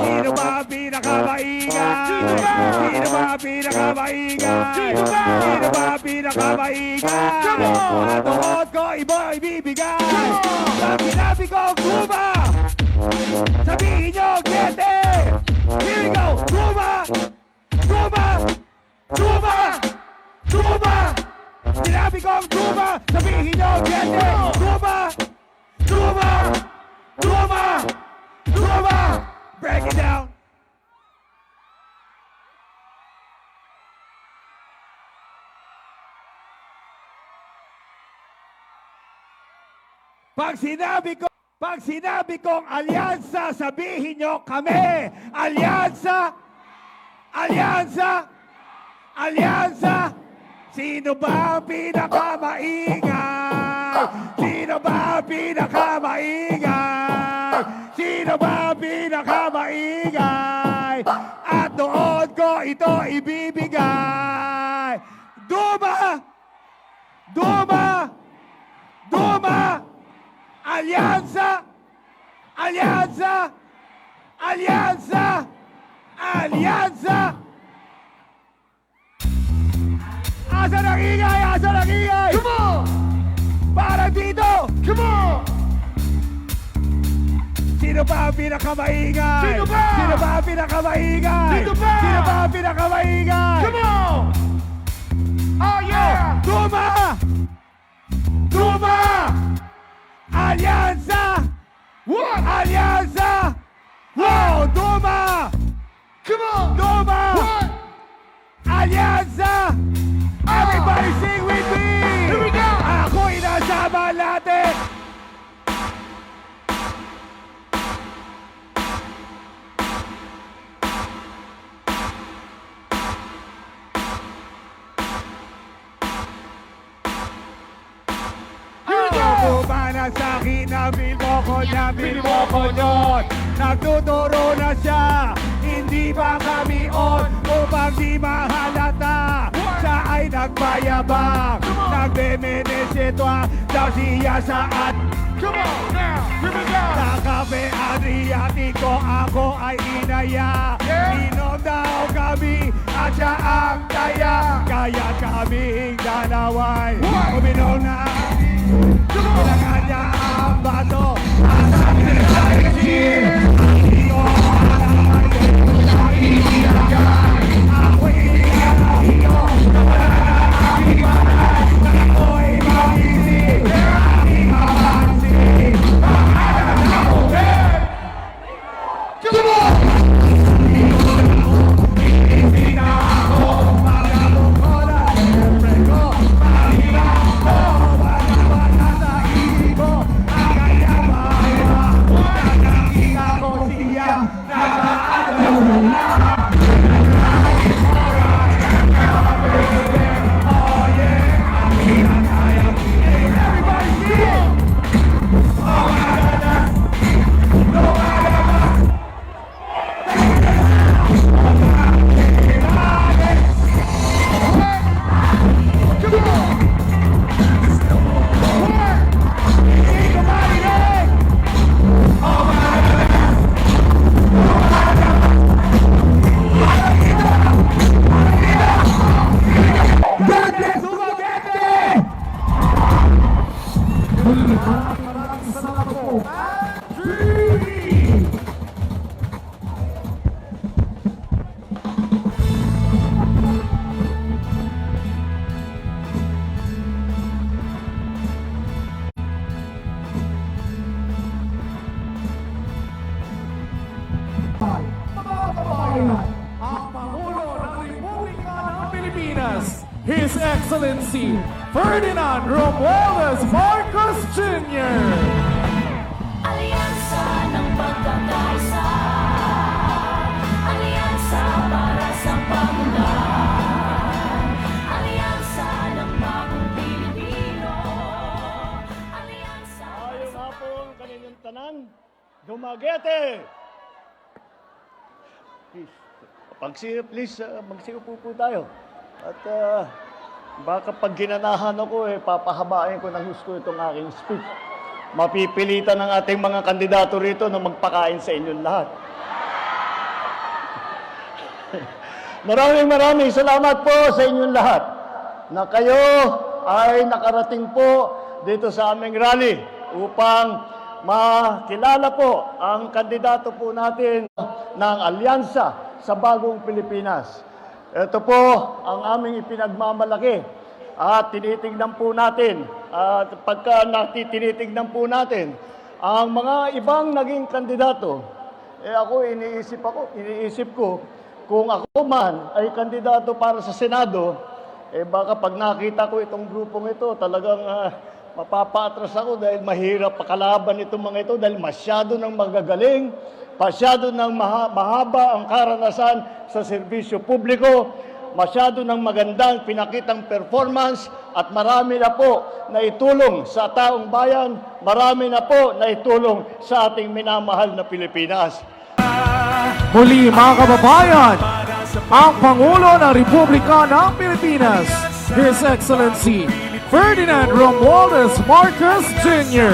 Sino ba ang pinakamaingay? Sino ba ang pinakamaingay? Sino ba ang pinakamaingay? Ang tuhod ko iba ibibigay. Pag sinabi ko Cuba, sabihin nyo Gete. Here we go. Cuba! Cuba! Cuba! Cuba! Sinabi ko Cuba, sabihin nyo Gete. Cuba! Cuba! Cuba! Cuba! Break it down. Pag sinabi kong alyansa, sabihin nyo kami. Alyansa! Alyansa! Alyansa! Sino ba ang pinakamaingay? Sino ba ang pinakamaingay? Sino ba ang pinakamaingay? At doon ko ito ibibigay. Duma! Duma! Duma! Alyansa! Alyansa! Alyansa! Alyansa! Asa ng ingay! Asa ng ingay! Come on! Para dito! Come on! Sino ba ang pinakamaingay? Sino ba? Sino ba ang pinakamaingay? Sino ba? Sino ba ang pinakamaingay? Come on! Oh yeah! Duma! Duma! Alyansa! What? Alyansa! Wow! Duma! Come on! Duma! What? Alyansa! Everybody sing with me! Here we go! Ako'y nasama natin! Kumana sa'kin na bilmo ko nun. Nagtuturo na siya, hindi ba kami on? Upang di mahalata, siya ay nagbayabang. Nagbemenesitwa daw siya sa at Come on now! Here we go! sa kape Adriatico ako ay inaya. Inom daw kami at siya ang taya. Kaya kaming dalaway uminom na kailangan niya ang bato at ang pinagsayin. Hindi ko alam ang iiyagan. Ako'y iiyagan ko na wala na aking banay. Na ako'y mag-isip na aking mapansin. Pangalan na ulit! Come on! Hindi na ako magabong ko na siyempre ko. Mahirap ko, wala sa isip ko. Ang kanyang mahawa, nakakita ko siya. Nakaalaw na. Oh yeah, ang pinakaya. Everybody sing! Oh my goodness! No matter Come on! Ang Pangulo ng Republika ng Pilipinas, His Excellency Ferdinand Romualdez Marcos Jr. Alyansa ng pagkakaisa, alyansa para sa paglaban, alyansa ng bagong Pilipino, alyansa para Ayong sa hapon kaninyong tanan, Dumaguete! Please, magsiupo po tayo. At baka pag ginanahan ako, papahabain ko ng husto itong aking speech. Mapipilitan ng ating mga kandidato rito na magpakain sa inyong lahat. Maraming salamat po sa inyong lahat na kayo ay nakarating po dito sa aming rally upang makilala po ang kandidato po natin ng alyansa sa Bagong Pilipinas. Ito po ang aming ipinagmamalaki at tinitingnan po natin at pagka tinitingnan po natin ang mga ibang naging kandidato, ako iniisip ko kung ako man ay kandidato para sa Senado, baka pag nakita ko itong grupong ito, talagang mapapa-atras ako dahil mahirap pakalaban itong mga ito dahil masyado nang magagaling, masyado nang mahaba ang karanasan sa serbisyo publiko, masyado nang magandang pinakitang performance at marami na po na itulong sa taong bayan, marami na po na itulong sa ating minamahal na Pilipinas. Muli mga kababayan, ang Pangulo ng Republika ng Pilipinas, His Excellency Ferdinand Romualdez Marcos Jr.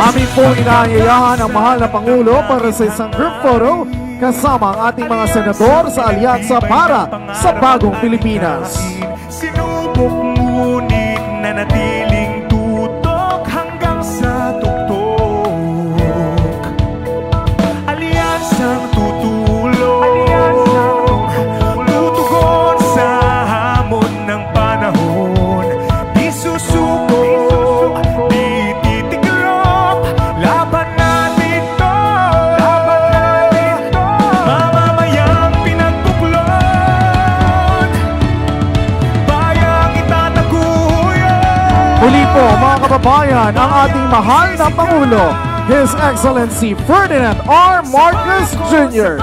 Amin po inaanyayahan ang mahal na Pangulo para sa isang group photo kasama ang ating mga senador sa Alyansa para sa Bagong Pilipinas. Sinubok ngunit nanatiling tutok hanggang sa tuktok. Alyansang tutulong, tutugon sa hamon ng panahon. Di susuko, di titiklop, laban natin to. Mamamayang pinagpuplot, bayang itataguyod. Muli po mga kababayan, ang ating mahal na Pangulo, His Excellency Ferdinand R. Marcos Jr.